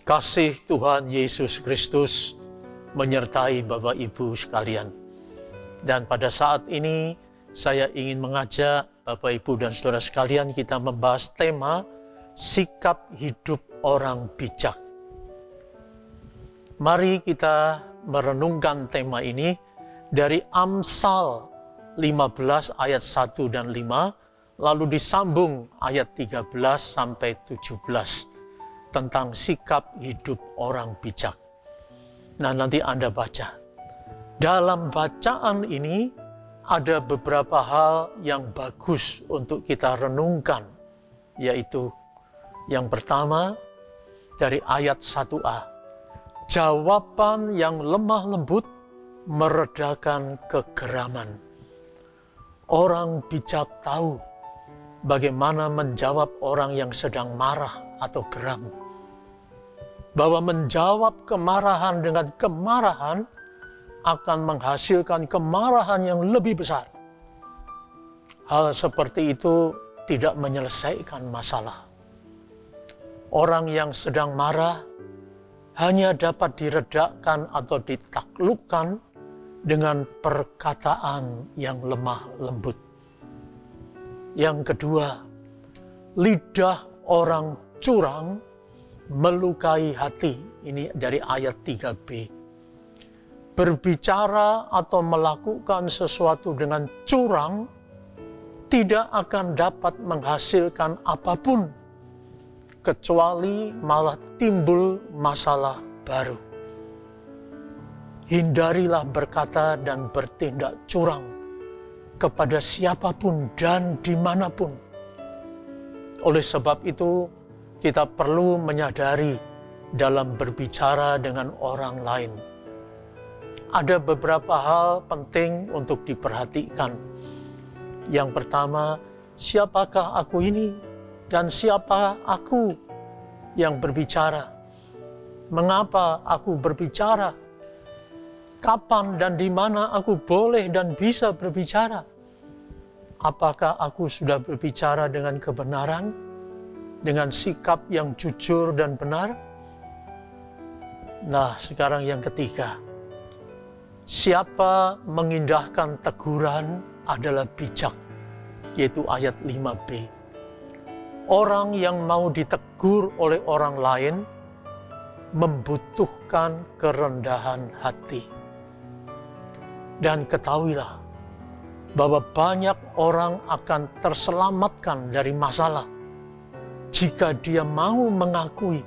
Kasih Tuhan Yesus Kristus menyertai Bapak Ibu sekalian. Dan pada saat ini saya ingin mengajak Bapak Ibu dan Saudara sekalian kita membahas tema sikap hidup orang bijak. Mari kita merenungkan tema ini dari Amsal 15 ayat 1 dan 5, lalu disambung ayat 13 sampai 17. Tentang sikap hidup orang bijak. Nah, nanti Anda baca. Dalam bacaan ini ada beberapa hal yang bagus untuk kita renungkan, yaitu yang pertama dari ayat 1a. Jawaban yang lemah lembut meredakan kegeraman. Orang bijak tahu bagaimana menjawab orang yang sedang marah atau geram. Bahwa menjawab kemarahan dengan kemarahan akan menghasilkan kemarahan yang lebih besar. Hal seperti itu tidak menyelesaikan masalah. Orang yang sedang marah hanya dapat diredakan atau ditaklukkan dengan perkataan yang lemah lembut. Yang kedua, lidah orang curang melukai hati. Ini dari ayat 3b. Berbicara atau melakukan sesuatu dengan curang tidak akan dapat menghasilkan apapun, kecuali malah timbul masalah baru. Hindarilah berkata dan bertindak curang kepada siapapun dan dimanapun. Oleh sebab itu, kita perlu menyadari dalam berbicara dengan orang lain. Ada beberapa hal penting untuk diperhatikan. Yang pertama, siapakah aku ini dan siapa aku yang berbicara? Mengapa aku berbicara? Kapan dan di mana aku boleh dan bisa berbicara? Apakah aku sudah berbicara dengan kebenaran? Dengan sikap yang jujur dan benar? Nah, sekarang yang ketiga. Siapa mengindahkan teguran adalah bijak, yaitu ayat 5b. Orang yang mau ditegur oleh orang lain membutuhkan kerendahan hati. Dan ketahuilah bahwa banyak orang akan terselamatkan dari masalah jika dia mau mengakui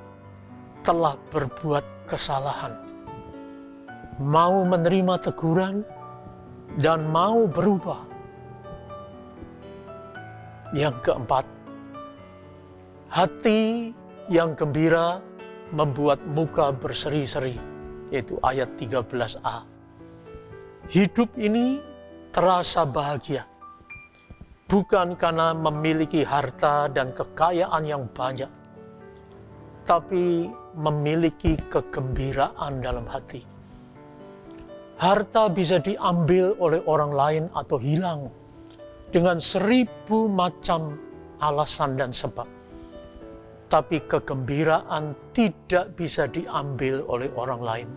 telah berbuat kesalahan, mau menerima teguran, dan mau berubah. Yang keempat, hati yang gembira membuat muka berseri-seri, yaitu ayat 13a. Hidup ini terasa bahagia, bukan karena memiliki harta dan kekayaan yang banyak, tapi memiliki kegembiraan dalam hati. Harta bisa diambil oleh orang lain atau hilang dengan 1000 macam alasan dan sebab. Tapi kegembiraan tidak bisa diambil oleh orang lain.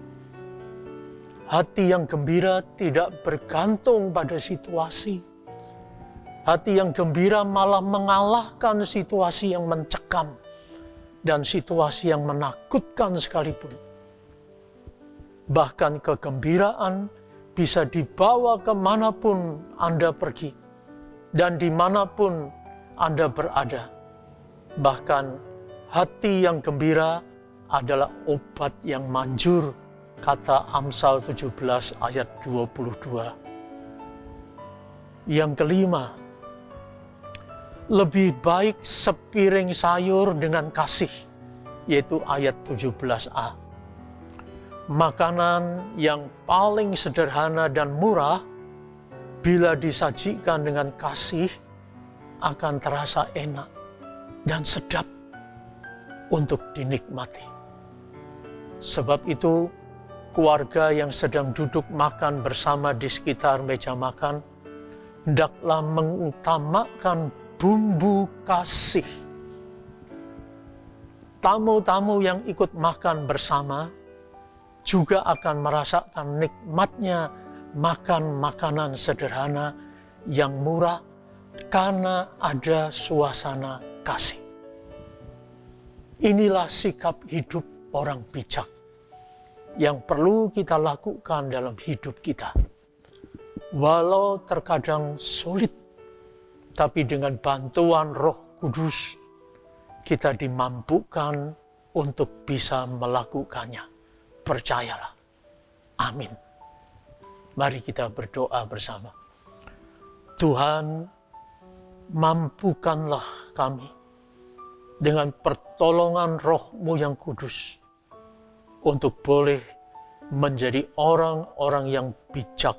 Hati yang gembira tidak bergantung pada situasi. Hati yang gembira malah mengalahkan situasi yang mencekam dan situasi yang menakutkan sekalipun. Bahkan kegembiraan bisa dibawa kemanapun Anda pergi dan dimanapun Anda berada. Bahkan hati yang gembira adalah obat yang manjur, kata Amsal 17 ayat 22. Yang kelima, lebih baik sepiring sayur dengan kasih, yaitu ayat 17a. Makanan yang paling sederhana dan murah, bila disajikan dengan kasih, akan terasa enak dan sedap untuk dinikmati. Sebab itu, keluarga yang sedang duduk makan bersama di sekitar meja makan, hendaklah mengutamakan bumbu kasih tamu-tamu yang ikut makan bersama juga akan merasakan nikmatnya makan makanan sederhana yang murah karena ada suasana kasih. Inilah sikap hidup orang bijak yang perlu kita lakukan dalam hidup kita. Walau terkadang sulit, tapi dengan bantuan Roh Kudus, kita dimampukan untuk bisa melakukannya. Percayalah. Amin. Mari kita berdoa bersama. Tuhan, mampukanlah kami dengan pertolongan Roh-Mu yang kudus untuk boleh menjadi orang-orang yang bijak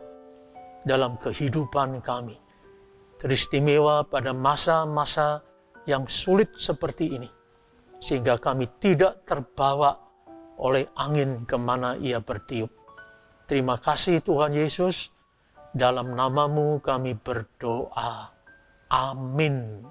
dalam kehidupan kami. Teristimewa pada masa-masa yang sulit seperti ini, sehingga kami tidak terbawa oleh angin kemana ia bertiup. Terima kasih Tuhan Yesus, dalam nama-Mu kami berdoa. Amin.